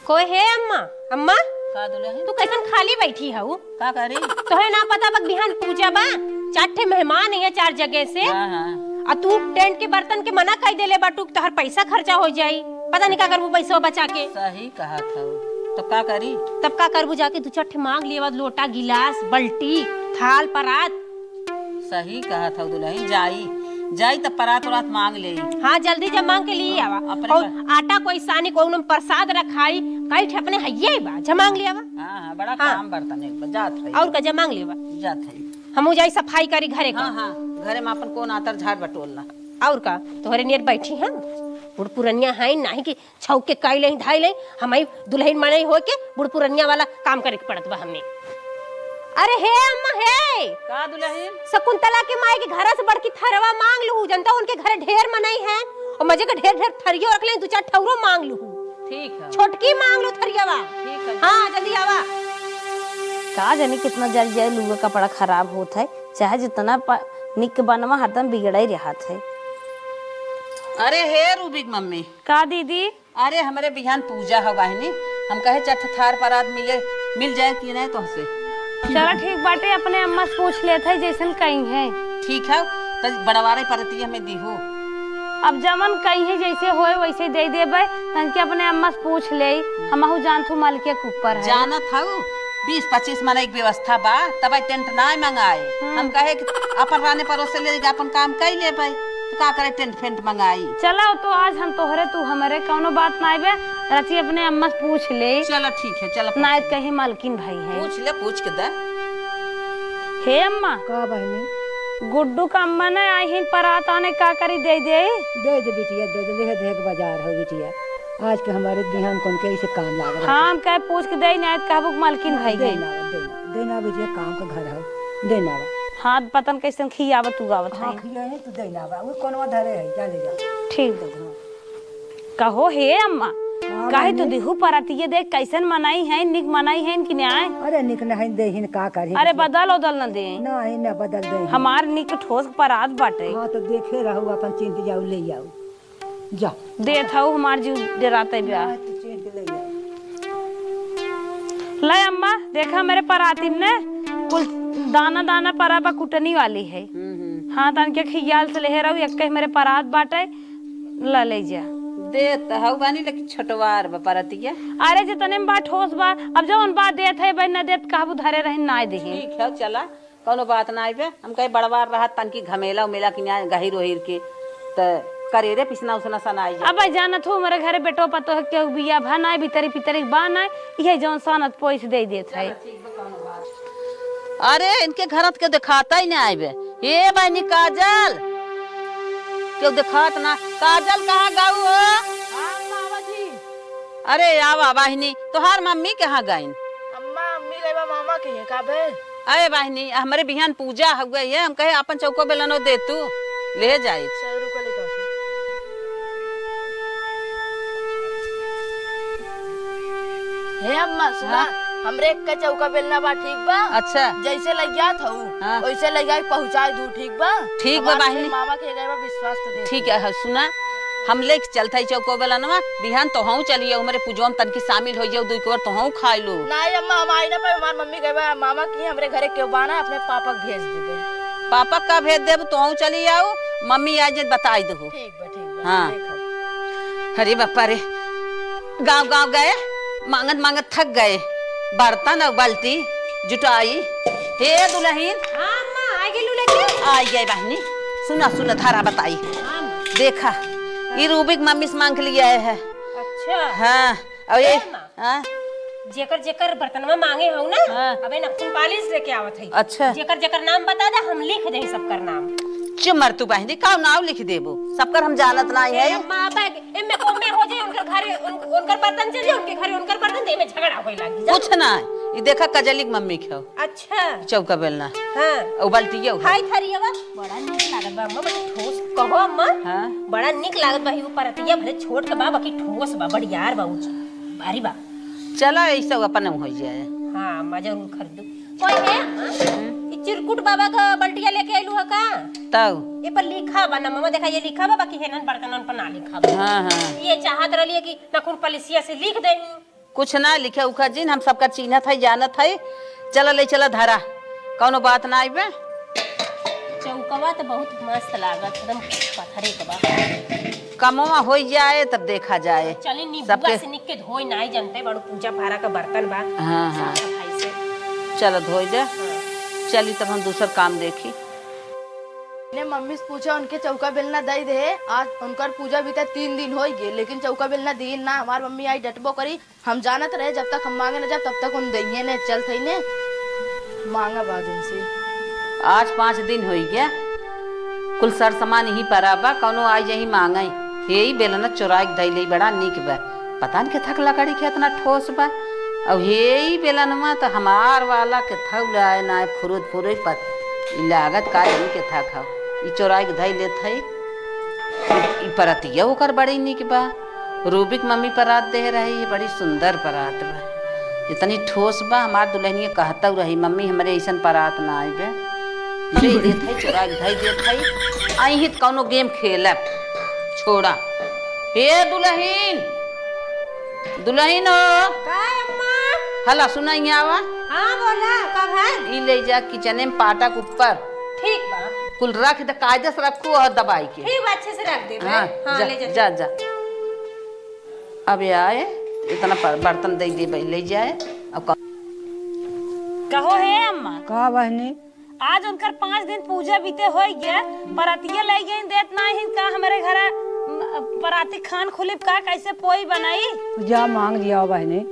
कोई है अम्मा? अम्मा का दुल्हन तू कैसन खाली बैठी हऊ? का करी? तोहे ना पता बा बिहान पूजा बा, 4 ठे मेहमान है 4 जगह से। हाँ हाँ। आ तू टेंट के बर्तन के मना कर देले बाटू, तोहर पैसा खर्चा हो जाई, पता नहीं का करबू पैसा बचा के। सही कहा था। तो का करी? तब का करबू, जाके 2-4 ठे मांग लिए, लोटा गिलास बल्टी थाल परात। सही कहा था दुल्हन, जाई जाई तब परात वरात मांग ले। हाँ जल्दी जब मांग के लिए आवा। और आटा कोई सानी कोई प्रसाद रखाई, कई ठे अपने हइये बा जमांग लिया बा। हाँ हाँ, बड़ा काम बर्तन है जात है। और का जमांग लेवा जात है। हमू जाई सफाई करी घरे का। हाँ हाँ, घरे में अपन कौन आतर झाड़ बटोलना। और का तोहरे नियर बैठी हम बुढ़ पुरनिया है नहीं कि छौक के काई लई धाई लई हमारी दुल्हन मने हो के बुढ़ पुरनिया वाला काम करे के पड़त बा हमें। अरे हे अम्मा हे का दुल्हन? शकुंतला के माई के घर से बड़की थरवा मांग लू, जनता उनके घरे ढेर मनई है और मजे के ढेर ढेर थरियो रख ले, 2-4 ठौरो मांग लू। ठीक है, छोटकी मांग लो थरियावा। ठीक है। हाँ जल्दी आवा। का जाने कितना जल्दी जाए लुगा कपड़ा खराब होता है, चाहे जितना निक बनवा हरदम बिगड़ा ही रहत है। अरे हे रूबिक मम्मी। का दीदी? अरे हमारे बिहान पूजा है बहनी, हम कहे चट थार परात मिल जाए कि नहीं तुमसे। चलो ठीक बाटे, अपने अम्मा से पूछ लेते है जैसन कहीं है। ठीक है, तो बड़वारे परती हमें दी हो। अब जमन कहीं है जैसे होए वैसे दे देबे, तन के अपने अम्मा से पूछ ले। हमहु जानथू मालिक के ऊपर है। जाना था 20-25 मन एक व्यवस्था बा, तब टेंट ना मंगाए। हम कहे कि अपन राने परोसे ले अपन काम कर ले भाई, तो का करे टेंट फेंट मंगाई। चलो तो आज हम तोहरे तू हमारे कौनो बात ना आवे, रची अपने अम्मा से पूछ ले। चलो ठीक है, चलो ना कहीं मालकिन भाई है। पूछ ले, पूछ के दे। हे अम्मा का बहनी? गुड्डू का अम्मा ने आई ही परात आने का करी दे बिटिया दे दे देख बाजार हो बिटिया, आज के हमारे बिहान कौन के इसे काम लाग रहा। हाँ हम कह पूछ के दे ना कहबू मालकिन भाई है। देना बिटिया, काम का घर हो देना। हाँ पतन कैसे खियावत तू गावत है। हाँ खियाए तो देना बा, वो कोनवा धरे है, जा ले जा। ठीक कहो हे अम्मा, काहे तो देहु परातिये देख कैसन मनाई है, निक मनाई है कि न्याय। अरे निक नहीं देहिन का करी। अरे बदल न दे। नहीं न बदल दे, हमार निक ठोस परात बाटे। हाँ तो देखे रहू, अपन चिंत जाऊ ले जाऊ जा। दे था हमार जीव डराते ब्याह। तो चिंत ले जाऊ। ले अम्मा देखा मेरे पराती ने कुल दाना दाना पराबा कुटनी वाली है। हाँ तन के खियाल से ले रहू, एक मेरे परात बाटे ला ले जा। देत हऊ बानी लेकिन छोटवार बा परतिया। अरे जितने में बात ठोस बा, अब जो उन बात देत है न देत कहबू धरे रही ना दे। ठीक है, चला कोनो बात ना आइबे। हम कहे बड़वार रहा तन की घमेला उमेला कि न्याय गहिर ओहिर के त करेरे पिसना उसना सनाई जा। अब जानत हो मेरे घरे बेटो पतो है के बिया भाना भीतरी पितरी बाना ये जौन सनत पैसे दे देत है। अरे इनके घरत के दिखाता ही नहीं आइबे। ये बहनी काजल क्यों दिखात ना? काजल कहाँ गाऊ हो? अरे आवा बहनी, तोहार मम्मी कहाँ गईन? अम्मा अम्मी लेवा मामा के है का बे? अरे बहनी हमारे बिहान पूजा हो गई है, हम कहे अपन चौको बेलनो दे तू ले जाई। सर रुको लेके हे अम्मा सुना, हमरे एक का चौका बेलना बा, ठीक बा? अच्छा जैसे लग गया था हाँ। वैसे लग गया पहुंचा दू, ठीक बा? ठीक बा बहनी। मामा के गए बा विश्वास तो दे। ठीक है, सुना हम लेके चलता ही चौको बेलनवा बिहान तो हूँ चलिए हमारे पूजोम तन की शामिल हो जाओ, 2 तो हूँ खा लो। नहीं अम्मा हम आई ना पर हमारी मम्मी गए बा मामा की हमरे घरे क्यों बाना अपने पापा को भेज देबे। पापा का भेज देब तो हूँ चली आओ, मम्मी आज बताई दो। ठीक बा हाँ। अरे बापा रे, गाँव गाँव गए मांगत मांगत थक गए, बर्तन और बाल्टी जुटाई। हे दुल्हन आई गए बहनी, सुना सुना धारा बताई। देखा ये रूबिक मम्मी से मांग लिया है। अच्छा हाँ और ये हाँ जेकर जेकर बर्तनवा मांगे हो ना, हाँ। अबे नखुन पालिश लेके आवत है। अच्छा जेकर जेकर नाम बता दे, हम लिख दे सबकर नाम। चुमर तू बहनी का नाम लिख देबो, सबकर हम जानत नहीं है। मां बैग एमे कोमे हो जाए, उनकर घरे उनकर बर्तन चल जाए, उनके घरे उनकर बर्तन दे में झगड़ा होए लागी। कुछ ना ये देखा कजली मम्मी खाओ। अच्छा चौका बेलना हां और बाल्टीया हाय थरियावा बड़ा निक लागत बा अम्मा, बड़ा ठोस कहो अम्मा। हाँ बड़ा निक लागत बा, ही परतिया भले छोट के बा बाकी ठोस बा, बढ़ियार बा, ऊंच भारी बा। चला ऐसा अपन हो जाए। हां अम्मा जरूर खरीदू। कोई है ई चिरकुट बाबा का बल्टिया लेके आइलू है का? तब ये पर लिखा बा ना मम्मा, देखा ये लिखा बा, बाकी हेनन बर्तनन पर ना लिखा बा। हाँ हाँ ये चाहत रही कि नखुन पलिसिया से लिख दे कुछ ना लिखे उखा जिन हम सबका चिन्हत है जानत है। चल ले चला धरा कौनो बात ना आइबे। चौकवा तो बहुत मस्त लागत एकदम पत्थरे के बा। कमवा हो जाए तब देखा जाए। चले नीबुआ से निक के धोई नहीं जानते बड़ू पूजा पारा का बर्तन बा। हाँ हाँ सफाई से चलो धोई दे। चली तब हम दूसर काम देखी। ने मम्मी से पूछा उनके चौका बेलना दई दे। आज उनकर पूजा भी 3 दिन हो गए लेकिन चौका बेलना दी ना। हमार मम्मी आई डटबो करी। हम जानत रहे जब तक हम मांगे न जब तब तक उन दइए ने चल थई ने मांगा बाद उनसे। आज 5 दिन हो गया कुल सर सामान ही पराबा कौनो आई यही मांगई। यही बेलना चोराई धैले बड़ा निक बा। पता नहीं के थक लकड़ी के इतना ठोस बा। अब यही बेलनमा तो हमार वाला के थक लाए ना खुरुद फुरुद पर लागत का के थक हो। ई चोराई के धई लेत है। ई परतिया ओकर बड़ी निक बा। रूबिक मम्मी परात दे रही है बड़ी सुंदर परात बा। इतनी ठोस बा हमार दुल्हनिया कहता रही मम्मी हमारे ऐसा परात ना आइबे। ले देत है चोरा के धई देत है। आई ही कौनो गेम खेलब छोड़ा। हे दुल्हन दुल्हन हो का अम्मा? हला सुना यहाँ आवा। हाँ बोला कब है? ई ले जा किचने में पाटा के ऊपर ठीक बा। कुल रख दे कायदे से रखो और दबाई के। ठीक बा अच्छे से रख दे। हाँ, हाँ जा, ले जा जा जा। अब आए इतना बर्तन दे दे ले जाए। अब कहो है अम्मा का बहनी आज उनकर 5 दिन पूजा बीते हो गया। बरातिया ले गई देत ना ही का हमारे घर बराती खान खुली का कैसे पोई बनाई। तू जा मांग लिया बहनी।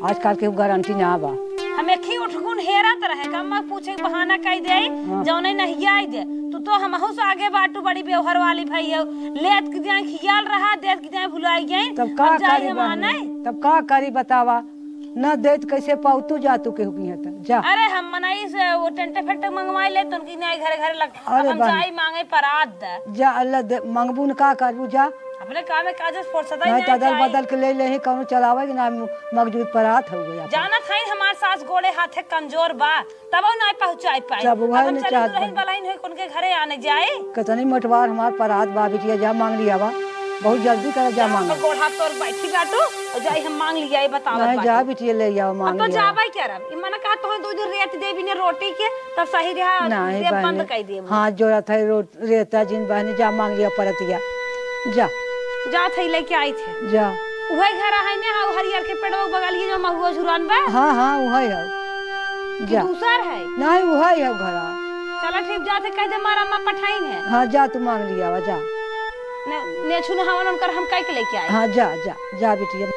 आजकल के गारंटी ना बा। हम एक ही उठकुन हेरत रहे का अम्मा पूछे बहाना कह दे जौने नहीं आई दे। तू तो हमहु से आगे बाटू बड़ी बेवहर वाली भाई हो। लेत के जाए खियाल रहा देत के जाए भुलाई गई। तब का करी बहनी? तब का करी बतावा न देत कैसे पाउतू जा तू के हुकी है जा। अरे हम मनाई से वो टेंटे फेंटे मंगवाई ले तो उनकी नहीं घर घर लग। अरे हम जाई मांगे परात दे जा अल्लाह मंगबू न का करबू जा। अपने काम में काज फुर्सत ही नहीं नहीं अदल बदल के ले ही कौनो चलावे कि ना मौजूद परात हो गया। जाना था हमार सास गोड़े हाथे कमजोर बा तब ना पहुंचाई पाई। तब वही हम नहीं चली चाहत दुल्हन बलाइन है उनके घरे आने जाए। कितनी मोटवार हमार परात बा बिटिया जा मांग लिया बा। बहुत जल्दी कर जा मांग। गोड़ हाथ तोड़ बैठी बाटू और जाई हम मांग लिया ये बताओ। नहीं जा बिटिया ले जाओ मांग तो लिया। जाबाई क्या रब ई मना कहा तो दूध रेत दे बिने रोटी के तब सही रहा। नहीं देव बंद कर दिए। हाथ जोड़ा था रेता जिन बहनी जा मांग लिया परतिया जा जा थई लेके आई थे जा। वही घर है ने हाउ हरियर के पेड़वा बगल ही जो महुआ झुरन बा। हाँ हाँ वही है जा। दूसर है नहीं वही है घरा। चला ठीक जाते कह दे मारा अम्मा पठाइन है। हाँ जा तू मांग लिया वा जा। ने छुन हवन उनकर हम काई के लेके आए। हाँ जा जा जा बिटिया।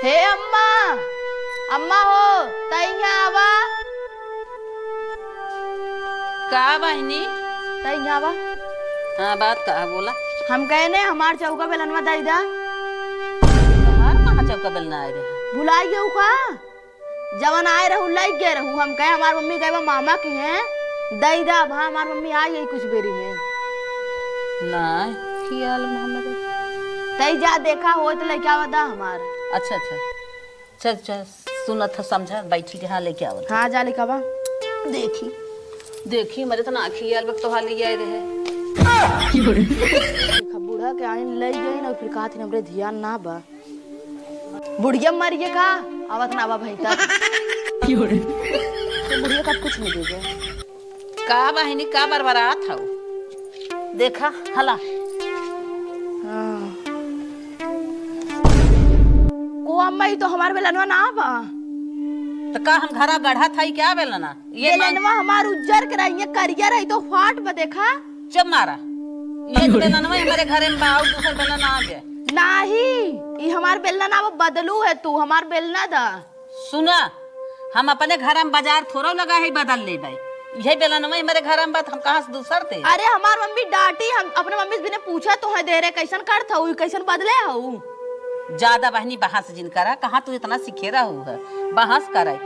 हे अम्मा अम्मा हो तैया आवा। का बहनी तैया आवा। हाँ बात कहा बोला। हम कहे ने हमार चौका बेलनवा दई दा। हमार कहाँ चौका बेलना आए रहे। भुलाई गए का जवन आए रहू लाइक गए रहू। हम कहे हमार मम्मी कहे मामा की है दई दा। हाँ हमार मम्मी आई गई कुछ बेरी में। नहीं खियाल में हमारे तई जा देखा हो तो लेके आवा दा हमार। अच्छा अच्छा चल चल सुना था समझा बैठी के हाँ लेके आवत। हाँ जा लेके आवा। देखी देखी मेरे तो ना खियाल वक्त तो हाल ही आए रहे। देखा बूढ़ा के आने ले गई ना फिर कहा थी हमरे ध्यान ना बा। बुढ़िया मरिए का आवत ना बा भाई तक। तो बुढ़िया का कुछ नहीं देगे। का बहनी का बरबरात हो देखा हला। हाँ। को अम्मा ही तो हमार बेलनवा ना बा। तो का हम घरा गढ़ा था क्या बेलना ये बेलनवा हमार उज्जर के रही करिया रही तो फाट बा देखा। जब मारा ये बेलनवा हमारे घरे में बाऊ दूसर बेलना आ गए। नहीं ये हमार बेलना ना बदलू है तू हमार बेलना दा। सुना हम अपने घर में बाजार थोड़ा लगा है बदल ले भाई। यही बेलनवा हमारे घर में बात हम कहाँ से दूसर थे। अरे हमार मम्मी डांटी। हम अपने मम्मी से बिना पूछा तो है दे रहे कैसन कर था कैसन बदले हूँ। ज्यादा बहनी बहस जिन करा कहाँ तू इतना सीखे रहा है बहस करे।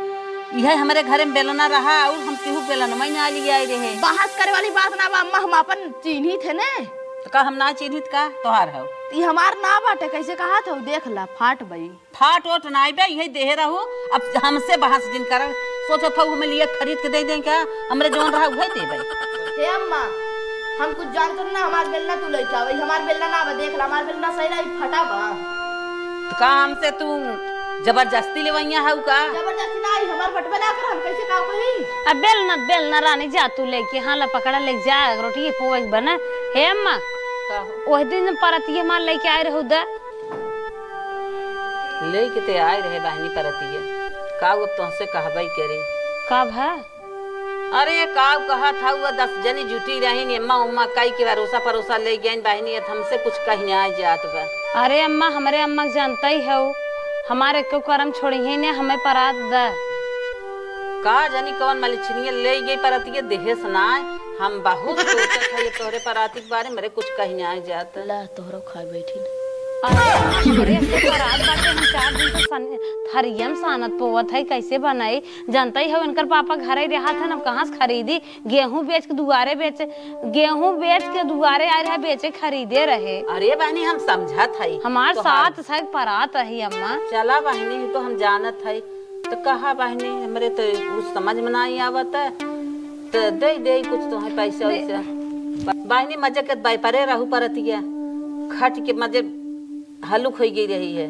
यह हमारे घर में बेलना रहा और हम केहू बेलनवा ना लिए आए रहे। बहस करे वाली बात ना बा अम्मा। हम अपन चिन्ही थे ने तो का हम ना चिन्हित का तोहार हो। ये हमार ना बाटे कैसे कहा था देख ला फाट बई। फाट ओट ना बे यही देह रहो। अब हमसे बहस जिन कर सोचो था हमें लिए खरीद के दे दें क्या हमरे जोन रहा वही दे भाई। हे अम्मा हम कुछ जानते ना हमार बेलना तू लेके आवे। हमार बेलना ना बा देख ला हमार बेलना सही नहीं फटा बा। तो का हमसे तू जबरदस्ती लेवैया है का? जबरदस्ती ना आई हमार बटवे ना कर हम कैसे का कही। अब बेल ना रानी जा तू लेके हाँ ला पकड़ा ले जा रोटी पोए बना। हे अम्मा ओह दिन परतिये मार लेके आए रहो दा लेके ते आए रहे बहनी परतिये का अब तुमसे कहबई करे कब है? अरे काव कहा था वो 10 जनी जुटी रही अम्मा उम्मा कई के भरोसा परोसा ले गई बहनी हमसे कुछ कहीं आ जात बा। अरे अम्मा हमारे अम्मा जानता ही है हमारे क्यों करम छोड़ी है ने हमें परात दा का जनी कौन मलिछनिया ले गई परतिये देहे सुनाए हम बहुत सोचत है ये तोहरे पराती के बारे मेरे कुछ कहीं आ जात। ला तोहरो खाए बैठी ना। अरे परात बाटे हम 4 दिन से थरियम सानत पोवत है कैसे बनाई जानता ही है इनकर पापा घर ही रहा था ना कहाँ से खरीदी गेहूं बेच के दुआरे आए रहे बेचे खरीदे रहे। अरे बहनी हम समझत है हमार साथ से परात रही अम्मा। चला बहनी तो हम जानत है तो कहा बहनी हमरे तो कुछ समझ में नहीं आवत है तो दे कुछ तो है पैसा वैसा बहनी मजे के बाई परे रहू परतिया खट के मजे हलुक हो गई रही है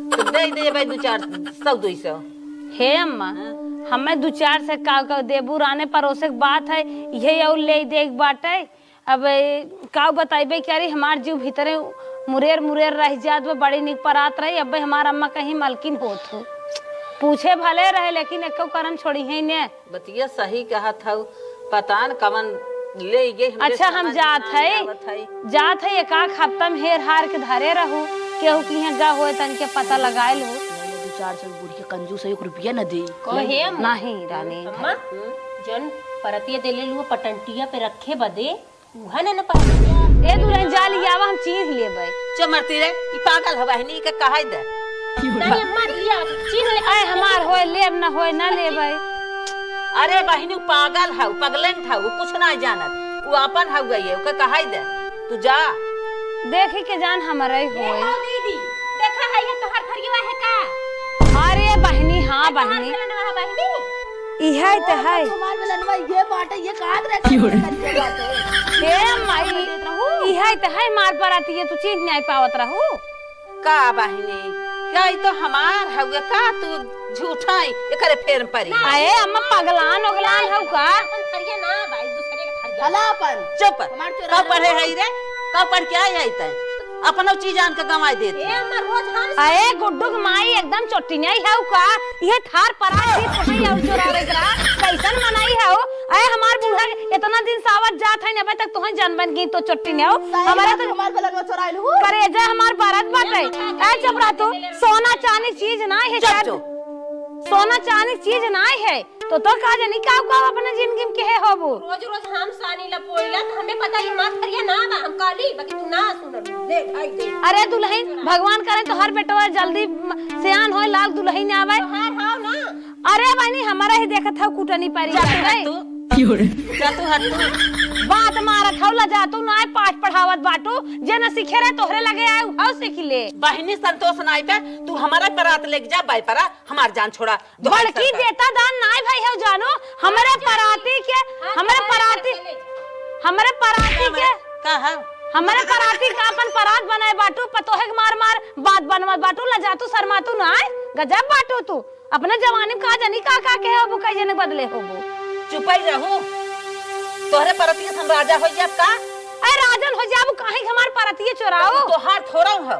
तो दे भाई 200-200। हे अम्मा हमें 2-4 से का देबू राने परोसे के बात है ये और ले देख बाटे अब का बताइबे क्या रही हमार जीव भीतरे मुरेर रह जात बड़ी निक परात रही अब हमार अम्मा कहीं मलकिन होत हो पूछे भले रहे लेकिन एको करन छोड़ी है ने बतिया सही कहा था पता न कवन ले गए। अच्छा हम जात है एक हफ्ता में हेर हार के धरे रहू केहू की यहाँ गा होए तन के पता लगाए लो 2-4 साल बुढ़ी के कंजूस 1 रुपया न दे कहे नहीं रानी अम्मा जन परतिया दे ले लुआ पटंटिया पे रखे बदे उहा ना परतिया ए दुल्हन जा लियावा हम चीज लेबै चमरती रे ई पागल है बहनी के कहाई दे नहीं अम्मा लिया चीज ले आए हमार होए लेब ना होए ना लेबै। अरे बहनी पागल है पगलन था वो कुछ ना जानत वो अपन हो गई है ओके कहाई दे तू जा देखी के जान हमारे होए दीदी देखा है ये तोहर थरिया है का? अरे बहनी हाँ बहनी बहनी इहे त है हमार बेलनवा ये बाटे ये कहां रहे हे माई इहे त है मार पराती तू चीज नहीं पावत रहू का बहनी क्या ई तो हमार है का तू झूठाई एकरे फेर में पड़ी आए अम्मा पगलान ओगलान हौ का अपन थरिया ना भाई दूसरे के थरिया हला अपन चुप हमार चोरा कब पढ़े है रे कब पढ़ के आई है तै अपनो चीज आन के गवाई देती ए अम्मा रोज हम आए गुड्डू के माई एकदम चोटी नहीं है का ये थार परात की तोही और चोरावे करा कैसन मनाई है आए हमार बूढ़ा इतना दिन सावत जात है अबे तक तोही जनबन की तो चोटी नहीं हो हमारा तो हमार बेलनवा चोराइल हूं करेजा हमार बारात बाटे ए चुप रह तू सोना चांदी चीज ना है शायद सोना चांदी चीज ना है तो का जानी का अपने जिंदगी में के है होबू रोज हम सानी लपोइला तो हमें पता है मां थरिया ना बा हम काली बाकी तू ना सुन दे भाई दे। अरे दुल्हन भगवान करे तो हर बेटवा जल्दी सियान होए लाल दुल्हन आवे हां हां ना अरे बहनी हमारा ही देखत है कुटनी पारी जा तू हट बात मारत हौला जा तू ना पाठ पढ़ावत बाटू जे न सीखे रे तोहरे लगे आए हाउ सीख ले बहनी संतोष नाई पे तू हमारा परात लेके जा बाई परा हमार जान छोड़ा बड़की देता दान नाई भाई है जानो हमारे पराती के हमारे पराती के का है हमारे पराती का अपन परात बनाए बाटू पतोहे के मार बात बनवत बाटू ला जातू शर्मातू ना गजब बाटू तू अपने जवानी में का जानी का के होबू कैसे न बदले होबू चुपई रहू तोहरे परतिया हम राजा हो जाब का अरे राजन हो जाबू काहे हमार परतिया चोराओ तोहार थोड़ा हो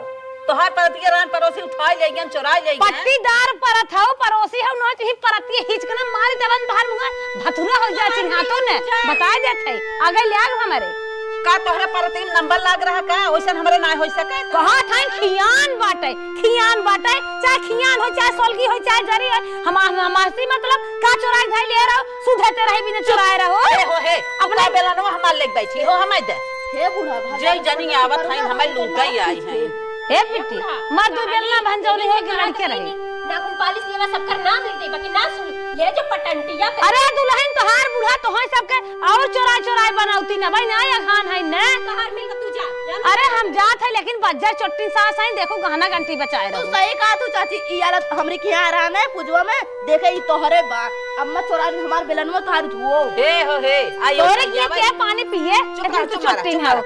तोहार परतिया रान पड़ोसी उठाई ले गन चोराई ले गन पट्टीदार परत हो पड़ोसी हो न ही परतिया हिचकना मारी देवन बाहर मुंगा भथुरा हो जा चिन्हातो ने बताए देत है आगे ले आग हमारे का तोहरे परती में नंबर लाग रहा का ओइसन हमरे ना होई सके कहा था खियान बाटे चाहे खियान हो चाहे सोलगी हो चाहे जरी हो हमारी मतलब का चोराई धाई ले रहो सुधेते रही बिना चुराए रहो हो हे अपना बेलनवा हमार लेके बैठी हो हमें दे हे बूढ़ा भाई जय जनी आवत है हमें लूटाई आई है हे पिट्टी मर्द बेलना भंजौली है कि लड़के रही ना कुल पालिस लेवा सब कर नाम लिख दे बाकी ना सुन ले जो पटंटिया पे अरे दुल्हन तोहार बूढ़ा तोहर सबके और चोराई बनाउती ना भाई ना या खान है ने तोहार मिल के तू जा अरे हम जात है लेकिन बज्जा चोटी सास है देखो गहना घंटी बचाए तू रहो सही कहा तू चाची ई यार हमरे के यहां आराम है पूजवा में देखे ई तोहरे बा अम्मा चोरानी हमार बेलनवा थार धुओ हे हो हे आयो तोरे के पानी पिए चुप चोटी ना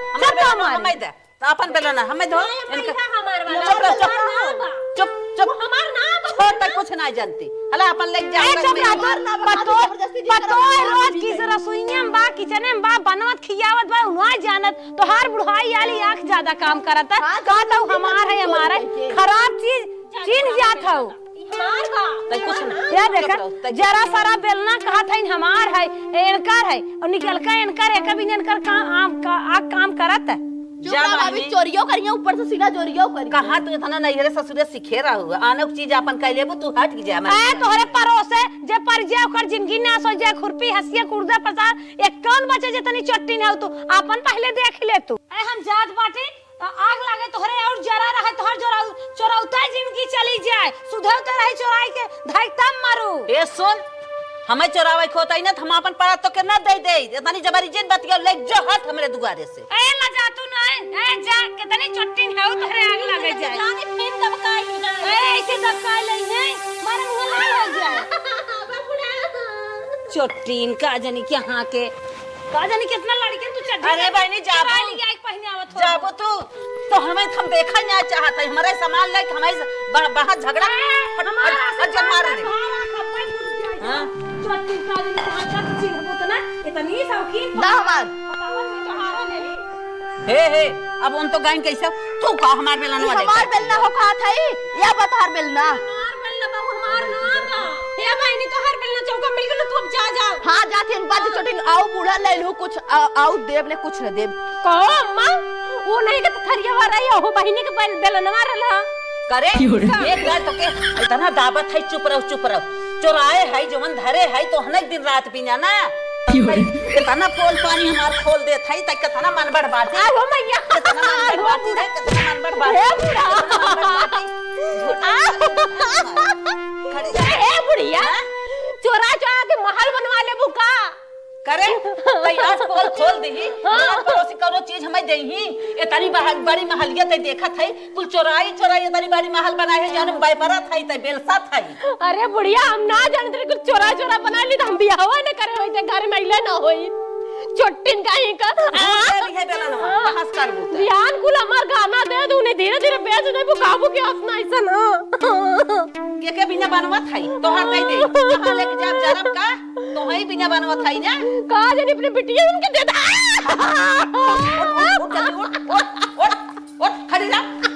हमें दे अपन बेलना हमें दो हमार वाला चुप चुप चुप हमार ना बा चुप हमार ना बा छोड़ कुछ ना जानती हला अपन लेके जा ए चुप रह पतो रोज किस रसोईया में बा किचन में बा बनवत खियावत बा उनवा जानत तो हर बुढ़ाई वाली आंख ज्यादा काम करत है कहता हमार है हमारा खराब चीज चिन्ह जात हो कुछ ना या देखा जरा सारा बेलना कहा था हमार है एनकर है और निकल का एनकर है कभी एनकर काम करत है भाभी चोरियों करियो ऊपर से सीधा चोरियों करियो कहा तू इतना नैहरे ससुरे सिखे रहू आनक चीज अपन कह लेबू तू हट के जा ए तोहरे परोसे जे पर जे ओकर जिंदगी ना सो जे खुरपी हसिया कुर्दा पसार एक कौन बचे जे तनी चट्टी न हो तू अपन पहले देख ले तू ए हम जात बाटी आग लागे तोहरे और जरा रहे तोहर चोरौता जिंदगी चली जाए सुधरते रही चोराई के धाई तब मारू ए सुन हमें चोरावे खोता ही ना हम अपन पड़ा तो के ना दे दे इतनी जबरी जिन बतिया ले जो हट हमरे दुआरे से ए ला जा तू ना ए जा कितनी चट्टी है तोहरे आग लगे जाए जाने फिर दबकाई ए ऐसे दबकाई ले है मारे मुंह लाल हो जाए चट्टीन का जानी के हां के का जानी कितना लड़के तू चट्टी अरे बहनी जाबो लिया एक पहने आवत हो जाबो तू तो हमें हम देखा ना चाहत है हमारे सामान ले हमें बाहर झगड़ा फट मार दे हां चट्टी का जानी कहां तक चीज हो तो ना इतनी शौकीन ना हमार हे अब उन तो गाइन कैसे तू का हमार बेलना वाले हमार बेलना हो कहा था या बतहार बेलना हमार बेलना बाबू हमार ना बा ये बहनी तो हर बेलना चौका मिल गेल तू अब जा जा हां जाती हम बात छोटी आओ बूढ़ा ले लो कुछ आओ देव ने कुछ न देव कहो अम्मा वो नहीं के थरिया वाला है हो बहनी के बेलनवा रहला करे एक गाय तो के इतना दावत है चुप रहो चोराए है जवन धरे है तो हनक दिन रात पीना ना इतना पोल पानी हमार खोल देत है तक कितना मन बर्बाद है हो मैया कितना मन बर्बाद है कितना मन बर्बाद है खड़ी जा ए बुढ़िया चोरा के महल बनवा ले बुका करे तैयार पोल खोल दही पड़ोसी करो चीज हमें देही इतनी बड़ी महलिया ते देखत है कुल चोराई इतनी बड़ी महल बनाए है जौन बैपरा था त बेलसा था अरे बुढ़िया हम ना जानते कुछ चोरा बना ली तो हम बियाह न करे होई घर में इला ना होई चोटिन काहे का है बेलनवा बहस कर बूता ध्यान कुल हमार गाना दे दू ने धीरे धीरे बेच दे वो काबू के हंसना ऐसा ना के बिना बनवा थाई तोहर दे दे कहां लेके जाब जरब का तोहई बिना बनवा थाई ना का जाने अपनी बिटिया उनके दे दा उठ खड़ी जा